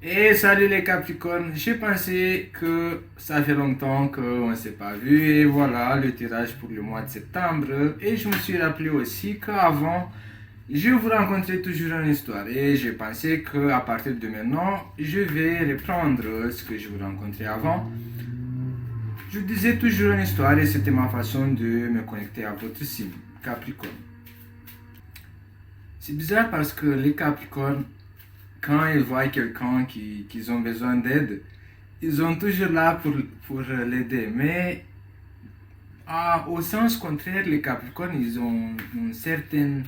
Et salut les Capricornes, j'ai pensé que ça fait longtemps qu'on ne s'est pas vu et voilà le tirage pour le mois de septembre. Et je me suis rappelé aussi qu'avant, je vous rencontrais toujours en histoire et j'ai pensé qu'à partir de maintenant, je vais reprendre ce que je vous rencontrais avant. Je vous disais toujours en histoire et c'était ma façon de me connecter à votre signe, Capricorne. C'est bizarre parce que les Capricornes, quand ils voient quelqu'un qui ont besoin d'aide, ils sont toujours là pour l'aider. Mais au sens contraire, les Capricornes, ils ont une certaine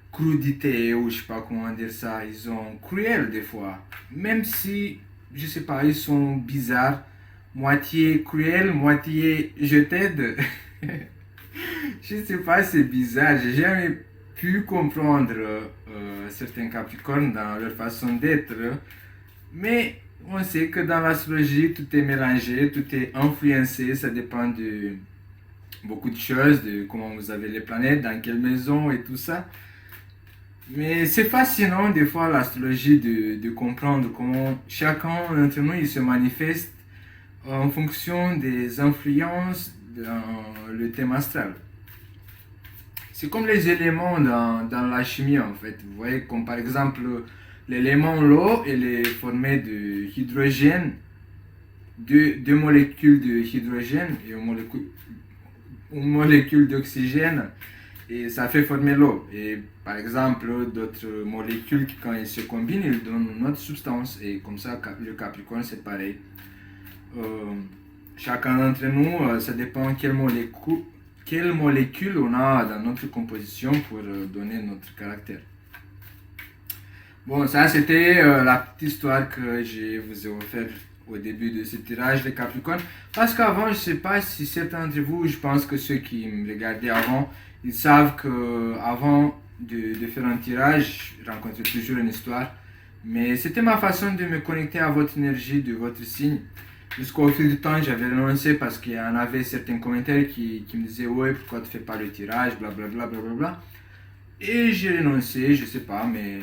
crudité, ou je sais pas comment dire ça, ils sont cruels des fois. Même si, je sais pas, ils sont bizarres, moitié cruels, moitié je t'aide. Je sais pas, c'est bizarre, j'ai jamais pu comprendre certains Capricornes dans leur façon d'être. Mais on sait que dans l'astrologie, tout est mélangé, tout est influencé, ça dépend de beaucoup de choses, de comment vous avez les planètes, dans quelle maison et tout ça. Mais c'est fascinant des fois l'astrologie de comprendre comment chacun d'entre nous il se manifeste en fonction des influences dans le thème astral. C'est comme les éléments dans la chimie en fait. Vous voyez, comme par exemple l'élément l'eau, elle est formée de hydrogène, deux molécules de hydrogène et une molécule d'oxygène et ça fait former l'eau. Et par exemple, d'autres molécules qui quand elles se combinent, ils donnent une autre substance et comme ça le Capricorne c'est pareil. Euh, Chacun d'entre nous, ça dépend quelle molécule on a dans notre composition pour donner notre caractère. Bon, ça c'était la petite histoire que je vous ai offert au début de ce tirage de Capricorne. Parce qu'avant, je ne sais pas si certains d'entre vous, je pense que ceux qui me regardaient avant, ils savent que avant de faire un tirage, je rencontrais toujours une histoire. Mais c'était ma façon de me connecter à votre énergie, de votre signe. Jusqu'au fil du temps, j'avais renoncé parce qu'il y en avait certains commentaires qui me disaient ouais, pourquoi tu ne fais pas le tirage, blablabla, blablabla. Et j'ai renoncé, je sais pas, mais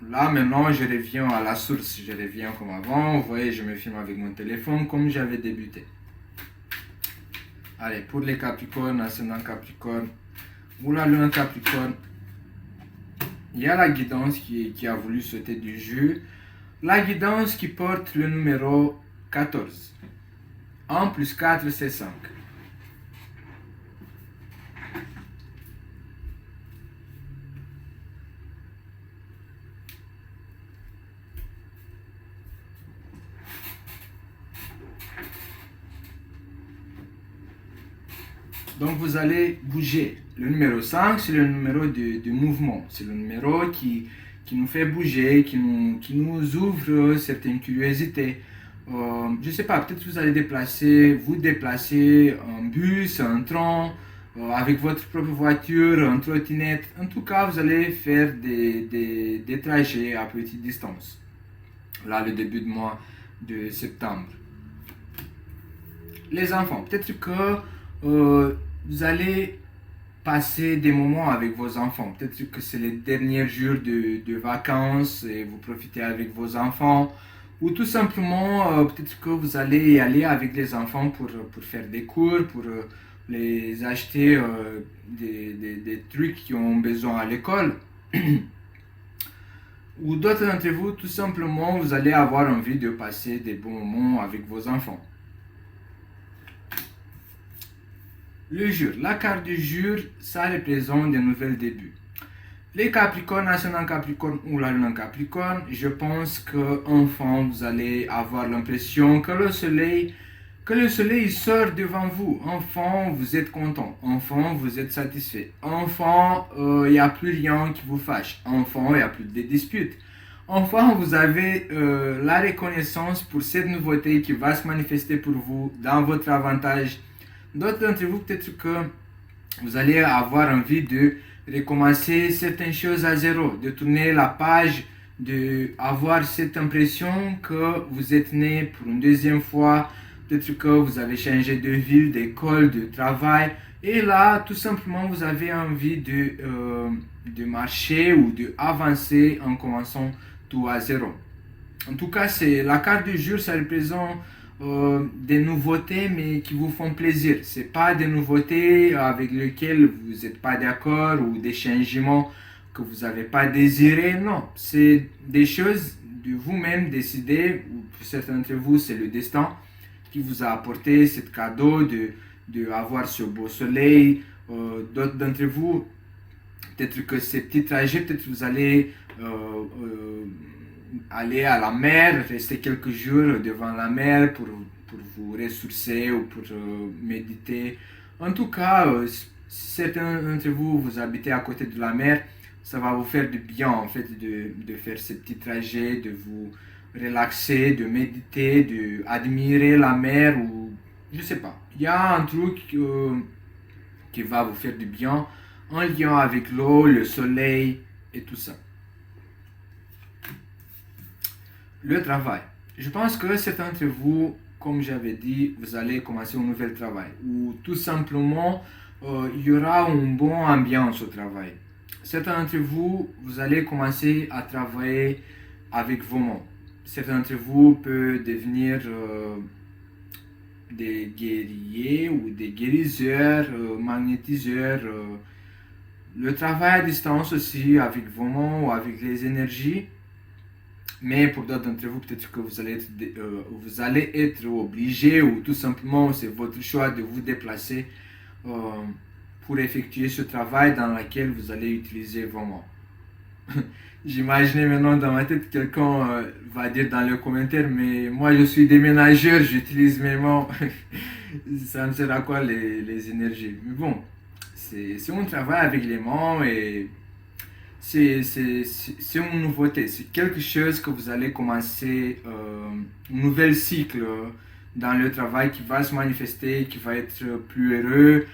là maintenant je reviens à la source, je reviens comme avant. Vous voyez, je me filme avec mon téléphone comme j'avais débuté. Allez, pour les Capricornes, ascendant Capricorne ou la lune Capricorne, il y a la guidance qui a voulu sauter du jeu. La guidance qui porte le numéro 14. 1 plus 4, c'est 5. Donc vous allez bouger. Le numéro 5, c'est le numéro de mouvement. C'est le numéro qui nous fait bouger, qui nous ouvre certaines curiosités. Je ne sais pas, peut-être vous allez vous déplacer en bus, en train, avec votre propre voiture, en trottinette. En tout cas, vous allez faire des trajets à petite distance. Là, le début de mois de septembre. Les enfants, peut-être que vous allez passer des moments avec vos enfants. Peut-être que c'est les derniers jours de vacances et vous profitez avec vos enfants. Ou tout simplement, peut-être que vous allez y aller avec les enfants pour faire des cours, pour les acheter des trucs qui ont besoin à l'école. Ou d'autres d'entre vous, tout simplement, vous allez avoir envie de passer des bons moments avec vos enfants. Le jour, la carte du jour, ça représente de nouveaux débuts. Les Capricornes, ascendant Capricorne ou la lune en Capricorne, je pense qu'enfin vous allez avoir l'impression que le soleil sort devant vous. Enfant, vous êtes content. Enfant, vous êtes satisfait. Enfant, il n'y a plus rien qui vous fâche. Enfant, il n'y a plus de disputes. Enfin, vous avez la reconnaissance pour cette nouveauté qui va se manifester pour vous dans votre avantage. D'autres d'entre vous, peut-être que vous allez avoir envie de recommencer certaines choses à zéro, de tourner la page, d'avoir cette impression que vous êtes né pour une deuxième fois, peut-être que vous avez changé de ville, d'école, de travail, et là, tout simplement, vous avez envie de marcher ou d'avancer en commençant tout à zéro. En tout cas, c'est la carte du jour, ça représente des nouveautés, mais qui vous font plaisir. C'est pas des nouveautés avec lesquelles vous n'êtes pas d'accord ou des changements que vous n'avez pas désiré. Non, c'est des choses de vous-même décidées, ou pour certains d'entre vous, c'est le destin qui vous a apporté ce cadeau de avoir ce beau soleil. D'autres d'entre vous, peut-être que ces petits trajets, peut-être que vous allez aller à la mer, rester quelques jours devant la mer pour vous ressourcer ou pour méditer. En tout cas, si certains d'entre vous, vous habitez à côté de la mer, ça va vous faire du bien en fait de faire ces petits trajets, de vous relaxer, de méditer, de admirer la mer ou je sais pas. Il y a un truc qui va vous faire du bien en lien avec l'eau, le soleil et tout ça. Le travail. Je pense que certains d'entre vous, comme j'avais dit, vous allez commencer un nouvel travail ou tout simplement il y aura une bonne ambiance au travail. Certains d'entre vous, vous allez commencer à travailler avec vos mains. Certains d'entre vous peuvent devenir des guerriers ou des guérisseurs, magnétiseurs. Le travail à distance aussi avec vos mains ou avec les énergies. Mais pour d'autres d'entre vous, peut-être que vous allez être obligé ou tout simplement c'est votre choix de vous déplacer euh, pour effectuer ce travail dans lequel vous allez utiliser vos mains. J'imaginais maintenant dans ma tête quelqu'un va dire dans les commentaires, mais moi je suis déménageur, j'utilise mes mains. Ça me sert à quoi les énergies? Mais bon, c'est un travail avec les mains et c'est une nouveauté, c'est quelque chose que vous allez commencer, un nouvel cycle dans le travail qui va se manifester, qui va être plus heureux.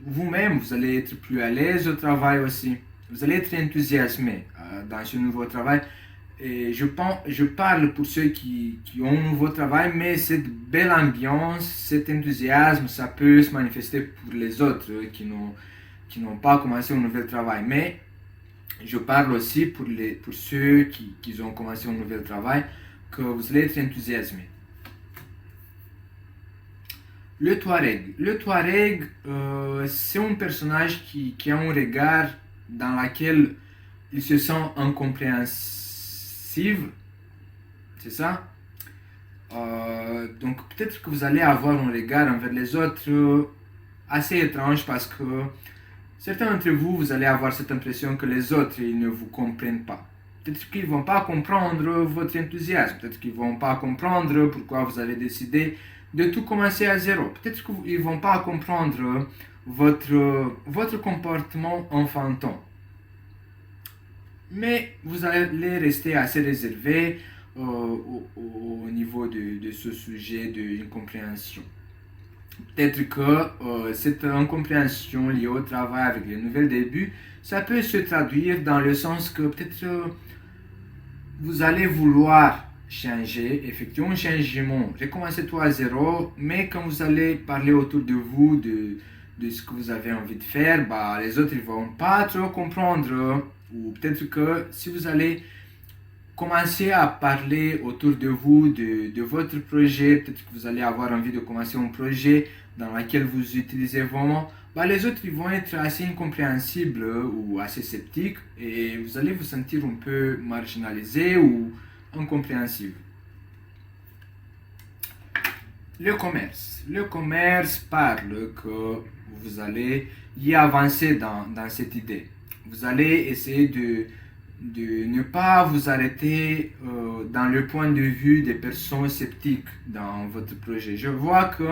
Vous-même, vous allez être plus à l'aise au travail aussi. Vous allez être enthousiasmé dans ce nouveau travail. Et je parle pour ceux qui ont un nouveau travail, mais cette belle ambiance, cet enthousiasme, ça peut se manifester pour les autres qui n'ont pas commencé un nouvel travail. Mais je parle aussi pour ceux qui ont commencé un nouvel travail, que vous allez être enthousiasmé. Le Touareg. Le Touareg, c'est un personnage qui a un regard dans lequel il se sent incompréhensible. C'est ça? Donc peut-être que vous allez avoir un regard envers les autres assez étrange parce que certains d'entre vous, vous allez avoir cette impression que les autres, ils ne vous comprennent pas. Peut-être qu'ils ne vont pas comprendre votre enthousiasme. Peut-être qu'ils ne vont pas comprendre pourquoi vous avez décidé de tout commencer à zéro. Peut-être qu'ils ne vont pas comprendre votre comportement enfantin. Mais vous allez rester assez réservé au niveau de ce sujet d'incompréhension. Peut-être que cette incompréhension liée au travail avec les nouveaux débuts, ça peut se traduire dans le sens que peut-être vous allez vouloir changer, effectuer un changement, recommencer tout à zéro, mais quand vous allez parler autour de vous de ce que vous avez envie de faire, bah, les autres ne vont pas trop comprendre. Ou peut-être que si vous allez commencer à parler autour de vous de votre projet, peut-être que vous allez avoir envie de commencer un projet dans lequel vous utilisez vraiment, bah, les autres ils vont être assez incompréhensibles ou assez sceptiques et vous allez vous sentir un peu marginalisé ou incompréhensible. Le commerce. Le commerce parle que vous allez y avancer dans cette idée. Vous allez essayer de ne pas vous arrêter dans le point de vue des personnes sceptiques dans votre projet. Je vois que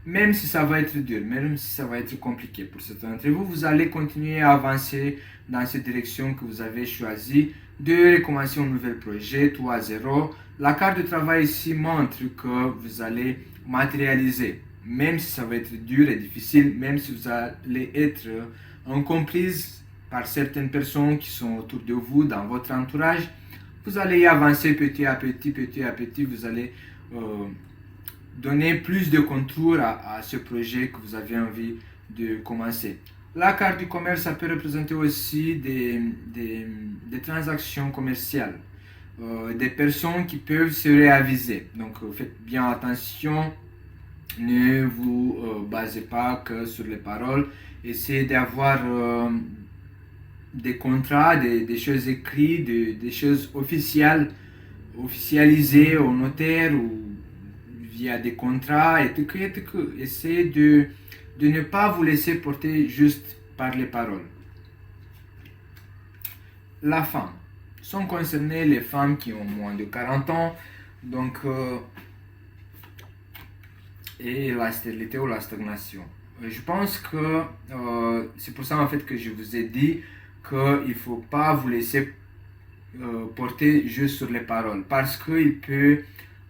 même si ça va être dur, même si ça va être compliqué pour certains d'entre vous, vous allez continuer à avancer dans cette direction que vous avez choisie de recommencer un nouvel projet, tout à zéro. La carte de travail ici montre que vous allez matérialiser, même si ça va être dur et difficile, même si vous allez être incomprise par certaines personnes qui sont autour de vous, dans votre entourage, vous allez y avancer petit à petit, vous allez donner plus de contours à ce projet que vous avez envie de commencer. La carte du commerce, ça peut représenter aussi des transactions commerciales. des personnes qui peuvent se réaviser. Donc faites bien attention, ne vous basez pas que sur les paroles, essayez d'avoir des contrats, des choses écrites, des choses officialisées au notaire ou via des contrats, etc. Essayez de ne pas vous laisser porter juste par les paroles. La femme. Sont concernées les femmes qui ont moins de 40 ans, donc, et la stérilité ou la stagnation. Je pense que c'est pour ça en fait que je vous ai dit qu'il ne faut pas vous laisser porter juste sur les paroles, parce qu'il peut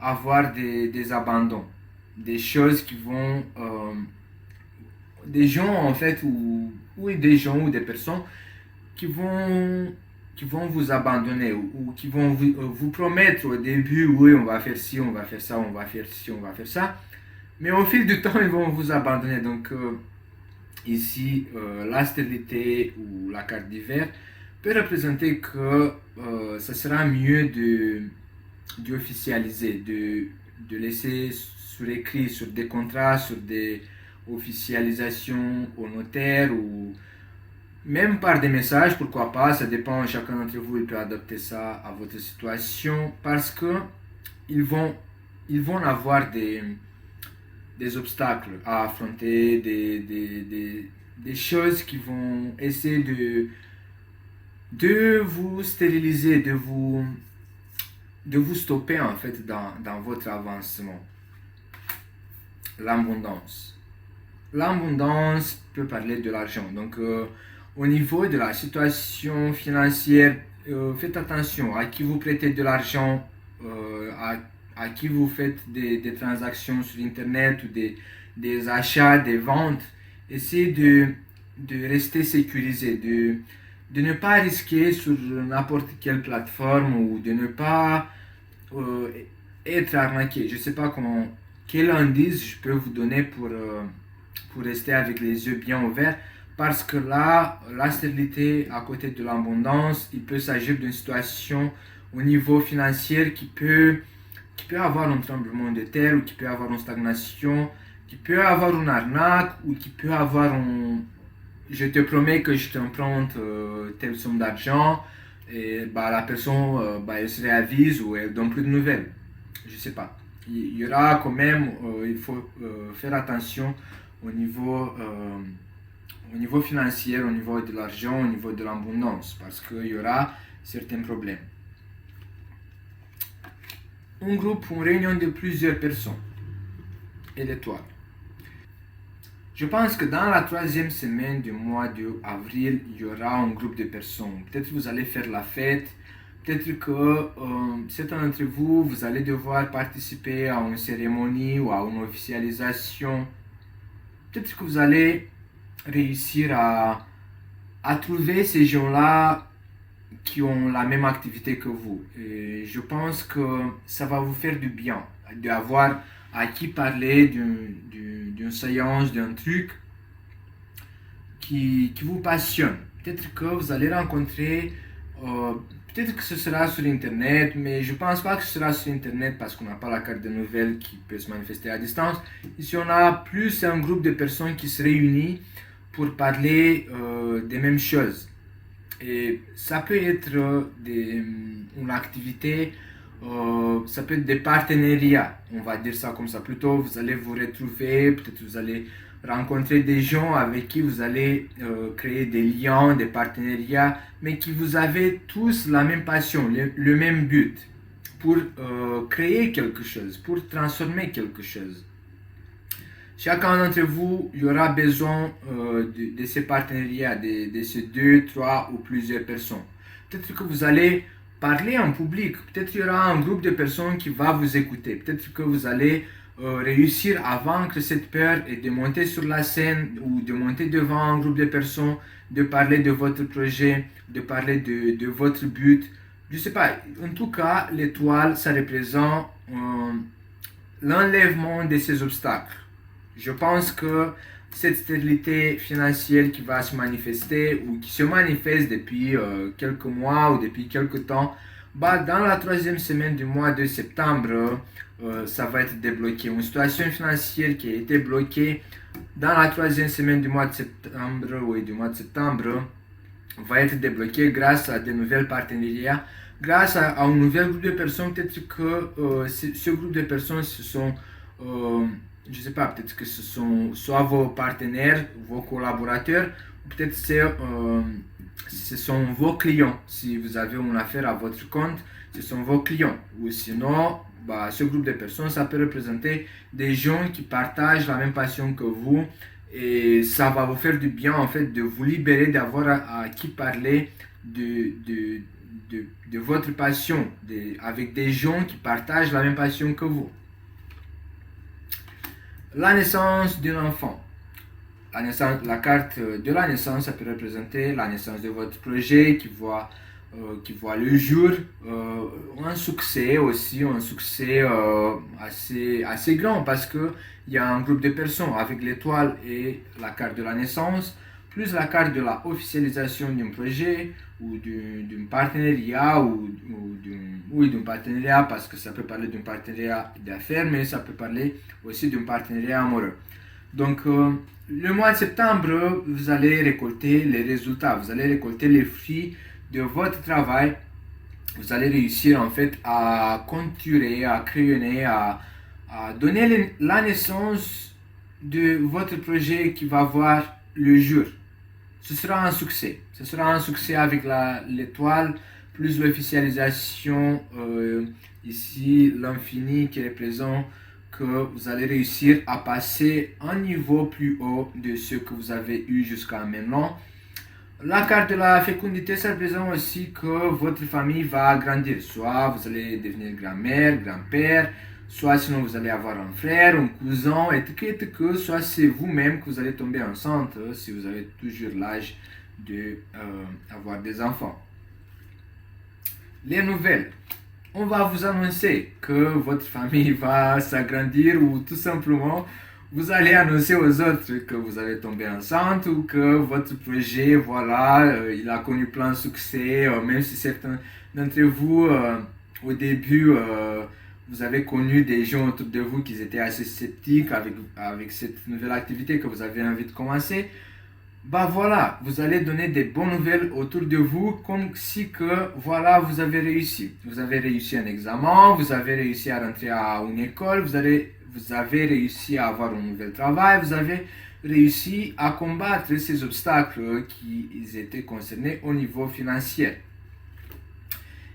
avoir des abandons, des choses qui vont... des gens en fait, ou des gens ou des personnes qui vont vous abandonner ou qui vont vous promettre au début, oui, on va faire ci, on va faire ça, on va faire ci, on va faire ça. Mais au fil du temps, ils vont vous abandonner. Donc ici, la stérilité ou la carte d'hiver peut représenter que ça sera mieux d'officialiser, de laisser sur écrit, sur des contrats, sur des officialisations au notaire ou même par des messages, pourquoi pas, ça dépend, chacun d'entre vous, il peut adapter ça à votre situation, parce que ils vont avoir des obstacles à affronter, des choses qui vont essayer de vous stériliser, de vous stopper en fait dans votre avancement. L'abondance. L'abondance peut parler de l'argent, donc au niveau de la situation financière, faites attention à qui vous prêtez de l'argent, à qui vous faites des transactions sur Internet ou des achats, des ventes. Essayez de rester sécurisé, de ne pas risquer sur n'importe quelle plateforme ou de ne pas être arnaqué. Je ne sais pas quel indice je peux vous donner pour rester avec les yeux bien ouverts. Parce que là, la stérilité à côté de l'abondance, il peut s'agir d'une situation au niveau financier qui peut avoir un tremblement de terre, ou qui peut avoir une stagnation, qui peut avoir une arnaque, ou qui peut avoir je te promets que je t'emprunte telle somme d'argent, et la personne elle se réavise ou elle donne plus de nouvelles. Je ne sais pas. Il y aura quand même, il faut faire attention au niveau financier, au niveau de l'argent, au niveau de l'abondance, parce qu'il y aura certains problèmes. Un groupe, une réunion de plusieurs personnes et l'étoile. Je pense que dans la 3e semaine du mois d'avril, il y aura un groupe de personnes. Peut-être vous allez faire la fête, peut-être que certains d'entre vous, vous allez devoir participer à une cérémonie ou à une officialisation. Peut-être que vous allez réussir à trouver ces gens-là qui ont la même activité que vous. Et je pense que ça va vous faire du bien d'avoir à qui parler d'une séance, d'un truc qui vous passionne. Peut-être que vous allez rencontrer, peut-être que ce sera sur Internet, mais je ne pense pas que ce sera sur Internet parce qu'on n'a pas la carte de nouvelles qui peut se manifester à distance. Ici, on a plus un groupe de personnes qui se réunissent pour parler des mêmes choses. Et ça peut être une activité, ça peut être des partenariats, on va dire ça comme ça. Plutôt, vous allez vous retrouver, peut-être vous allez rencontrer des gens avec qui vous allez créer des liens, des partenariats, mais qui vous avez tous la même passion, le même but, pour créer quelque chose, pour transformer quelque chose. Chacun d'entre vous, il y aura besoin de ces partenariats, de ces 2, 3 ou plusieurs personnes. Peut-être que vous allez parler en public, peut-être qu'il y aura un groupe de personnes qui va vous écouter, peut-être que vous allez réussir à vaincre cette peur et de monter sur la scène ou de monter devant un groupe de personnes, de parler de votre projet, de parler de votre but. Je ne sais pas, en tout cas, l'étoile, ça représente l'enlèvement de ces obstacles. Je pense que cette stabilité financière qui va se manifester ou qui se manifeste depuis quelques mois ou depuis quelques temps Dans la troisième semaine du mois de septembre, ça va être débloqué. Une situation financière qui a été bloquée dans la troisième semaine du mois de septembre, va être débloquée grâce à de nouvelles partenariats, grâce à un nouvel groupe de personnes. Peut-être que ce groupe de personnes, ce sont, je ne sais pas, peut-être que ce sont soit vos partenaires, vos collaborateurs, ou peut-être ce sont vos clients. Si vous avez une affaire à votre compte, ce sont vos clients. Ou sinon, ce groupe de personnes, ça peut représenter des gens qui partagent la même passion que vous. Et ça va vous faire du bien, en fait, de vous libérer, d'avoir à qui parler de votre passion, avec des gens qui partagent la même passion que vous. La naissance d'un enfant. La carte de la naissance, ça peut représenter la naissance de votre projet qui voit le jour, un succès aussi, un succès assez grand parce qu'il y a un groupe de personnes avec l'étoile et la carte de la naissance, plus la carte de la officialisation d'un projet ou d'un partenariat d'un partenariat, parce que ça peut parler d'un partenariat d'affaires, mais ça peut parler aussi d'un partenariat amoureux. Donc, le mois de septembre, vous allez récolter les résultats, vous allez récolter les fruits de votre travail. Vous allez réussir en fait à conturer, à crayonner, à donner la naissance de votre projet qui va voir le jour. Ce sera un succès. Ce sera un succès avec l'étoile, plus l'officialisation, ici l'infini qui représente que vous allez réussir à passer un niveau plus haut de ce que vous avez eu jusqu'à maintenant. La carte de la fécondité, ça représente aussi que votre famille va grandir. Soit vous allez devenir grand-mère, grand-père, soit sinon vous allez avoir un frère, un cousin, etc. Soit c'est vous-même que vous allez tomber enceinte si vous avez toujours l'âge d'avoir des enfants. Les nouvelles. On va vous annoncer que votre famille va s'agrandir ou tout simplement vous allez annoncer aux autres que vous allez tomber enceinte ou que votre projet, il a connu plein de succès, même si certains d'entre vous, au début, vous avez connu des gens autour de vous qui étaient assez sceptiques avec cette nouvelle activité que vous avez envie de commencer. Vous allez donner des bonnes nouvelles autour de vous, comme si que, vous avez réussi. Vous avez réussi un examen, vous avez réussi à rentrer à une école, vous avez réussi à avoir un nouvel travail, vous avez réussi à combattre ces obstacles qui étaient concernés au niveau financier.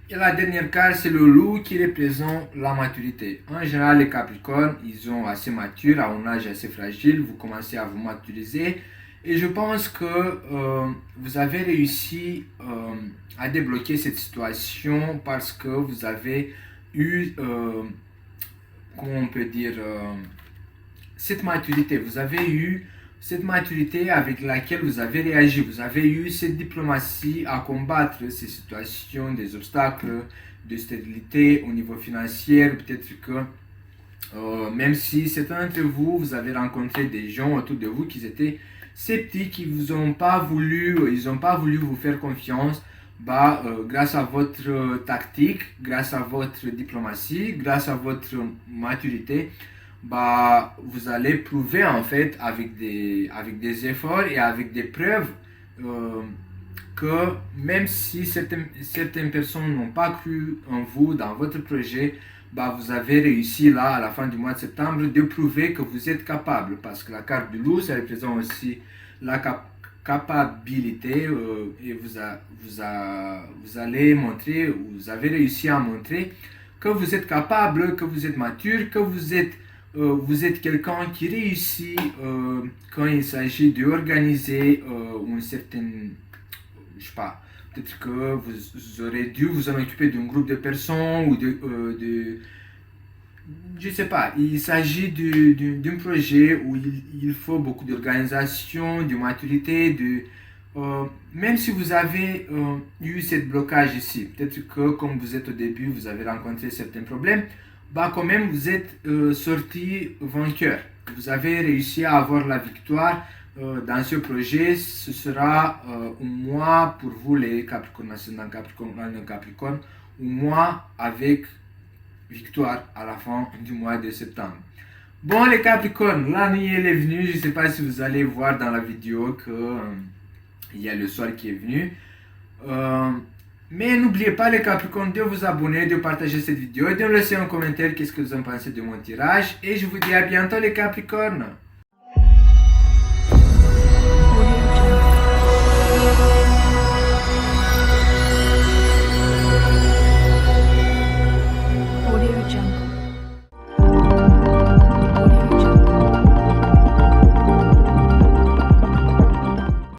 Et la dernière carte, c'est le loup qui représente la maturité. En général, les Capricornes, ils sont assez matures, à un âge assez fragile, vous commencez à vous maturiser. Et je pense que vous avez réussi à débloquer cette situation parce que vous avez eu, comment on peut dire, cette maturité. Vous avez eu cette maturité avec laquelle vous avez réagi. Vous avez eu cette diplomatie à combattre ces situations, des obstacles de stabilité au niveau financier. Peut-être que même si certains d'entre vous, vous avez rencontré des gens autour de vous qui étaient sceptiques, qui vous ont pas voulu, ils n'ont pas voulu vous faire confiance, grâce à votre tactique, grâce à votre diplomatie, grâce à votre maturité, vous allez prouver en fait avec des efforts et avec des preuves que même si certaines personnes n'ont pas cru en vous, dans votre projet, vous avez réussi là, à la fin du mois de septembre, de prouver que vous êtes capable. Parce que la carte du loup, ça représente aussi la capacité et vous allez montrer, vous avez réussi à montrer que vous êtes capable, que vous êtes mature, que vous êtes quelqu'un qui réussit quand il s'agit d'organiser une certaine, je sais pas, peut-être que vous aurez dû vous en occuper d'un groupe de personnes ou je sais pas, il s'agit d'un projet où il faut beaucoup d'organisation, de maturité, même si vous avez eu ce blocage ici, peut-être que comme vous êtes au début, vous avez rencontré certains problèmes, quand même vous êtes sorti vainqueur. Vous avez réussi à avoir la victoire dans ce projet. Ce sera un mois pour vous les Capricornes, ascendant Capricorne, mois avec victoire à la fin du mois de septembre. Bon les Capricornes, la nuit elle est venue, je ne sais pas si vous allez voir dans la vidéo que il y a le soleil qui est venu. Mais n'oubliez pas les Capricornes de vous abonner, de partager cette vidéo et de me laisser un commentaire qu'est-ce que vous en pensez de mon tirage. Et je vous dis à bientôt les Capricornes.